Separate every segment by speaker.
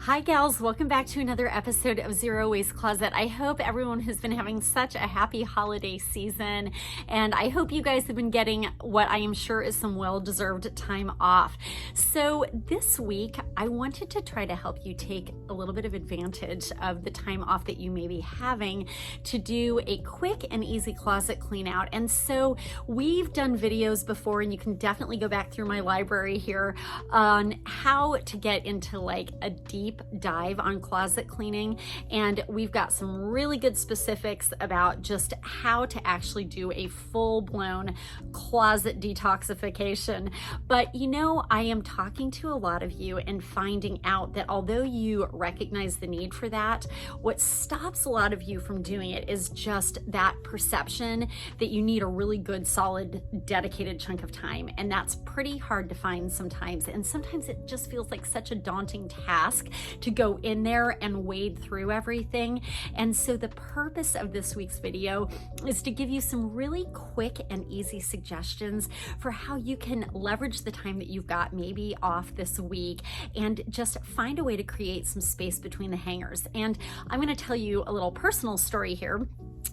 Speaker 1: Hi gals, welcome back to another episode of Zero Waste Closet. I hope everyone has been having such a happy holiday season, and I hope you guys have been getting what I am sure is some well-deserved time off. So this week, I wanted to try to help you take a little bit of advantage of the time off that you may be having to do a quick and easy closet clean out. And so we've done videos before, and you can definitely go back through my library here on how to get into like a deep dive on closet cleaning, and we've got some really good specifics about just how to actually do a full-blown closet detoxification. But you know, I am talking to a lot of you and finding out that although you recognize the need for that, what stops a lot of you from doing it is just that perception that you need a really good, solid, dedicated chunk of time, and that's pretty hard to find sometimes. And sometimes it just feels like such a daunting task to go in there and wade through everything. And so the purpose of this week's video is to give you some really quick and easy suggestions for how you can leverage the time that you've got maybe off this week and just find a way to create some space between the hangers. And I'm going to tell you a little personal story here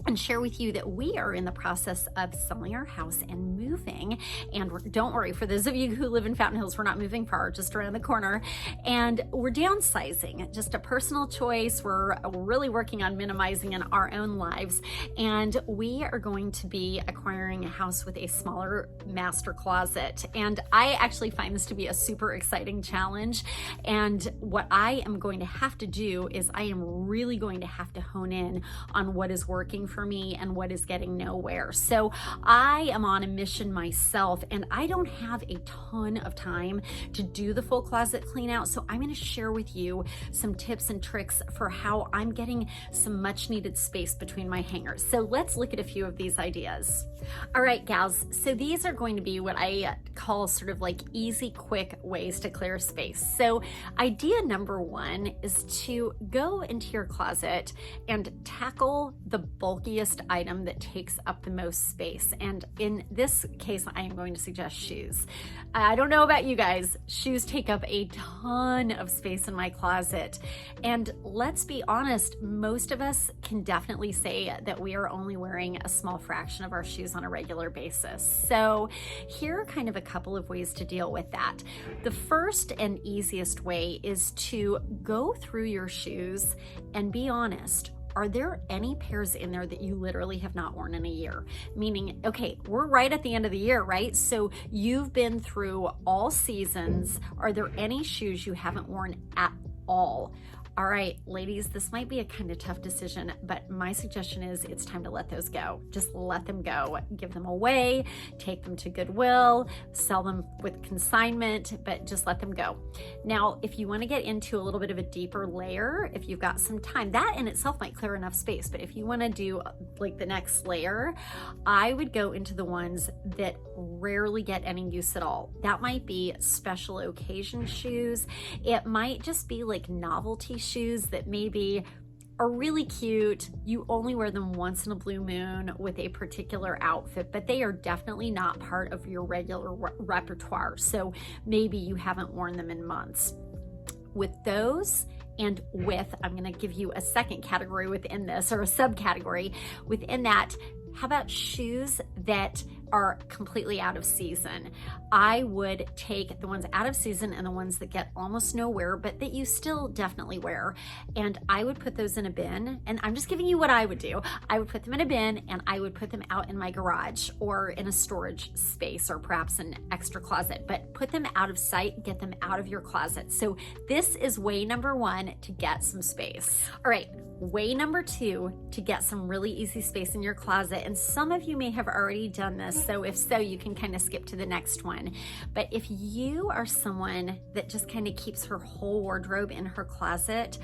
Speaker 1: and share with you that we are in the process of selling our house and moving. And don't worry, for those of you who live in Fountain Hills, we're not moving far, just around the corner. And we're downsizing, just a personal choice. We're really working on minimizing in our own lives. And we are going to be acquiring a house with a smaller master closet. And I actually find this to be a super exciting challenge. And what I am going to have to do is I am really going to have to hone in on what is working for me and what is getting nowhere. So I am on a mission myself, and I don't have a ton of time to do the full closet clean out. So I'm going to share with you some tips and tricks for how I'm getting some much needed space between my hangers. So let's look at a few of these ideas. All right, gals. So these are going to be what I call sort of like easy, quick ways to clear space. So idea number one is to go into your closet and tackle the bulkiest item that takes up the most space. And in this case, I am going to suggest shoes. I don't know about you guys, shoes take up a ton of space in my closet. And let's be honest, most of us can definitely say that we are only wearing a small fraction of our shoes on a regular basis. So here are kind of a couple of ways to deal with that. The first and easiest way is to go through your shoes and be honest. Are there any pairs in there that you literally have not worn in a year? Meaning, okay, we're right at the end of the year, right? So you've been through all seasons. Are there any shoes you haven't worn at all? All right, ladies, this might be a kind of tough decision, but my suggestion is it's time to let those go. Just let them go. Give them away, take them to Goodwill, sell them with consignment, but just let them go. Now, if you want to get into a little bit of a deeper layer, if you've got some time, that in itself might clear enough space, but if you want to do like the next layer, I would go into the ones that rarely get any use at all. That might be special occasion shoes. It might just be like novelty shoes that maybe are really cute. You only wear them once in a blue moon with a particular outfit, but they are definitely not part of your regular repertoire. So maybe you haven't worn them in months. With those, and with, I'm going to give you a second category within this, or a subcategory within that. How about shoes that are completely out of season? I would take the ones out of season and the ones that get almost nowhere, but that you still definitely wear. And I would put those in a bin. And I'm just giving you what I would do. I would put them in a bin and I would put them out in my garage or in a storage space or perhaps an extra closet, but put them out of sight, get them out of your closet. So this is way number one to get some space. All right. Way number two to get some really easy space in your closet, and some of you may have already done this, so if so, you can kind of skip to the next one. But if you are someone that just kind of keeps her whole wardrobe in her closet,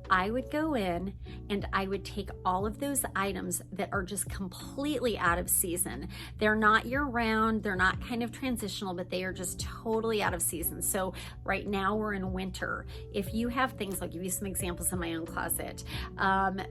Speaker 1: I would go in and I would take all of those items that are just completely out of season. They're not year round, they're not kind of transitional, but they are just totally out of season. So right now we're in winter. If you have things, I'll give you some examples in my own closet.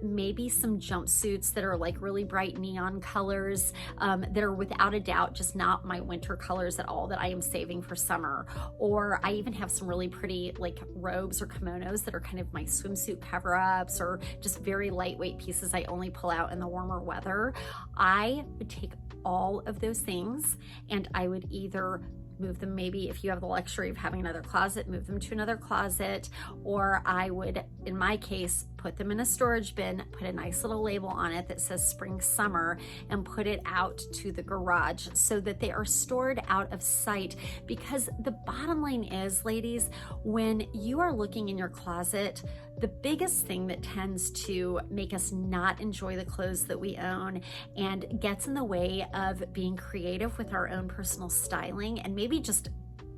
Speaker 1: Maybe some jumpsuits that are like really bright neon colors that are without a doubt just not my winter colors at all, that I am saving for summer. Or I even have some really pretty like robes or kimonos that are kind of my swimsuit cover-ups, or just very lightweight pieces I only pull out in the warmer weather. I would take all of those things and I would either move them, maybe if you have the luxury of having another closet, move them to another closet, or I would, in my case, put them in a storage bin, put a nice little label on it that says spring, summer, and put it out to the garage so that they are stored out of sight. Because the bottom line is, ladies, when you are looking in your closet, the biggest thing that tends to make us not enjoy the clothes that we own and gets in the way of being creative with our own personal styling, and maybe just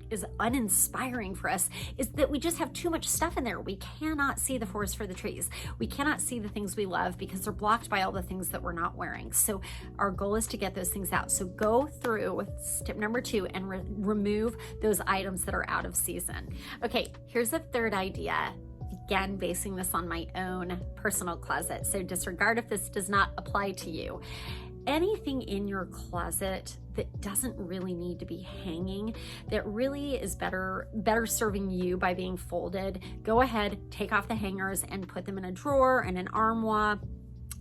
Speaker 1: is uninspiring for us, is that we just have too much stuff in there. We cannot see the forest for the trees. We cannot see the things we love because they're blocked by all the things that we're not wearing. So our goal is to get those things out. So go through with tip number 2 and remove those items that are out of season. Okay, here's a third idea. Again, basing this on my own personal closet. So disregard if this does not apply to you. Anything in your closet that doesn't really need to be hanging, that really is better serving you by being folded, go ahead, take off the hangers and put them in a drawer and an armoire,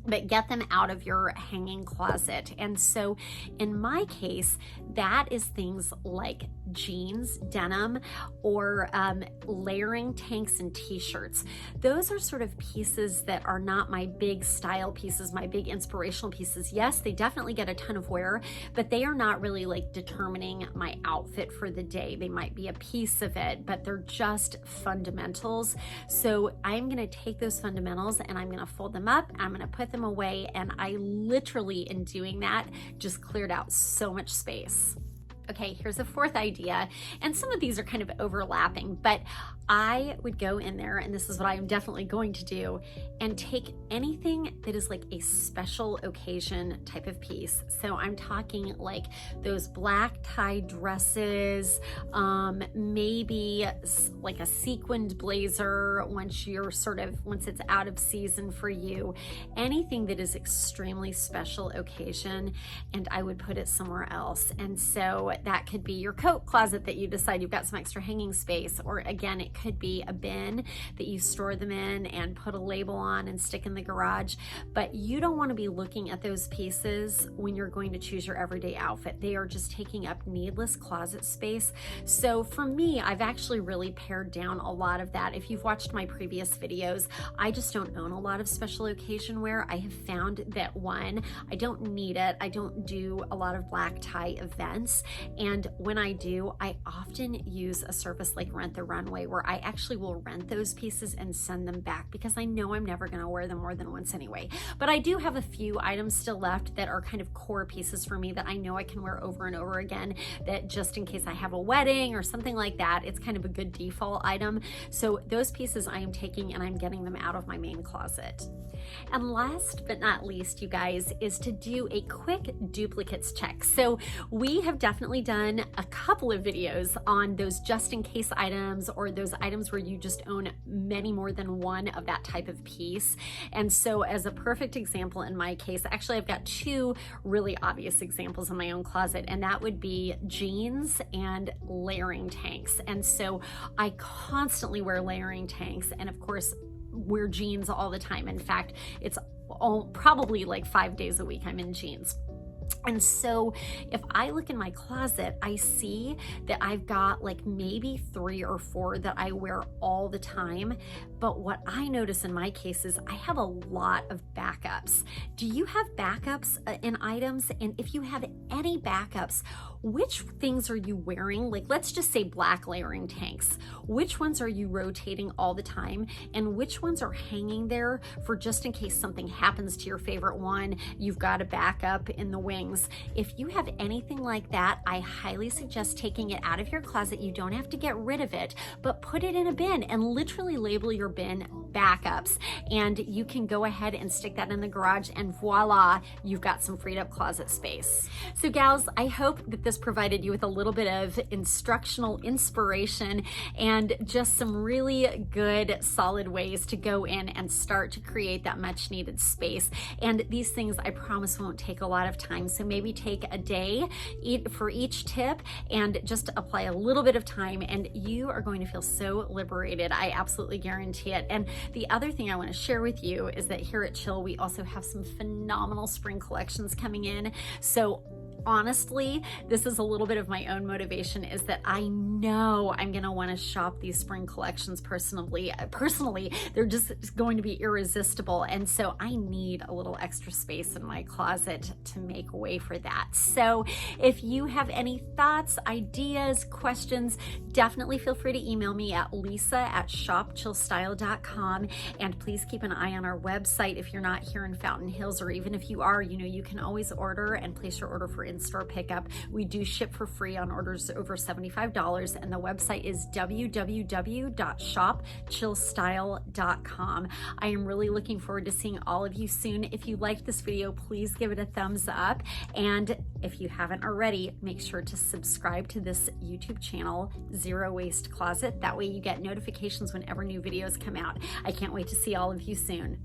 Speaker 1: but get them out of your hanging closet. And so in my case, that is things like jeans, denim, or layering tanks and t-shirts. Those are sort of pieces that are not my big style pieces, my big inspirational pieces. Yes, they definitely get a ton of wear, but they are not really like determining my outfit for the day. They might be a piece of it, but they're just fundamentals. So I'm gonna take those fundamentals and I'm gonna fold them up, I'm gonna put them away, and I literally, in doing that, just cleared out so much space. Okay, here's a fourth idea, and some of these are kind of overlapping, but I would go in there, and this is what I am definitely going to do, and take anything that is like a special occasion type of piece. So I'm talking like those black tie dresses, maybe like a sequined blazer once it's out of season for you, anything that is extremely special occasion, and I would put it somewhere else. And so that could be your coat closet that you decide you've got some extra hanging space, or again, it could be a bin that you store them in and put a label on and stick in the garage. But you don't want to be looking at those pieces when you're going to choose your everyday outfit. They are just taking up needless closet space. So for me, I've actually really pared down a lot of that. If you've watched my previous videos, I just don't own a lot of special occasion wear. I have found that, one, I don't need it. I don't do a lot of black tie events. And when I do, I often use a service like Rent the Runway, where I actually will rent those pieces and send them back because I know I'm never going to wear them more than once anyway. But I do have a few items still left that are kind of core pieces for me that I know I can wear over and over again, that just in case I have a wedding or something like that, it's kind of a good default item. So those pieces I am taking and I'm getting them out of my main closet. And last but not least, you guys, is to do a quick duplicates check. So we have definitely done a couple of videos on those just in case items, or those items where you just own many more than one of that type of piece. And so as a perfect example in my case, actually I've got two really obvious examples in my own closet, and that would be jeans and layering tanks. And so I constantly wear layering tanks, and of course wear jeans all the time. In fact, it's probably like 5 days a week I'm in jeans. And so if I look in my closet, I see that I've got like maybe 3 or 4 that I wear all the time. But what I notice in my case is I have a lot of backups. Do you have backups in items? And if you have any backups, which things are you wearing? Like, let's just say black layering tanks. Which ones are you rotating all the time? And which ones are hanging there for just in case something happens to your favorite one, you've got a backup in the wings. If you have anything like that, I highly suggest taking it out of your closet. You don't have to get rid of it, but put it in a bin and literally label your dumpster bin backups, and you can go ahead and stick that in the garage, and voila, you've got some freed up closet space. So gals, I hope that this provided you with a little bit of instructional inspiration and just some really good solid ways to go in and start to create that much needed space. And these things I promise won't take a lot of time, so maybe take a day for each tip and just apply a little bit of time, and you are going to feel so liberated. I absolutely guarantee it. And the other thing I want to share with you is that here at Chill, we also have some phenomenal spring collections coming in. So honestly, this is a little bit of my own motivation, is that I know I'm going to want to shop these spring collections personally. They're just going to be irresistible. And so I need a little extra space in my closet to make way for that. So if you have any thoughts, ideas, questions, definitely feel free to email me at lisa@shopchillstyle.com. And please keep an eye on our website if you're not here in Fountain Hills, or even if you are, you can always order and place your order for in-store pickup. We do ship for free on orders over $75, and the website is www.shopchillstyle.com. I am really looking forward to seeing all of you soon. If you liked this video, please give it a thumbs up, and if you haven't already, make sure to subscribe to this YouTube channel, Zero Waste Closet. That way you get notifications whenever new videos come out. I can't wait to see all of you soon.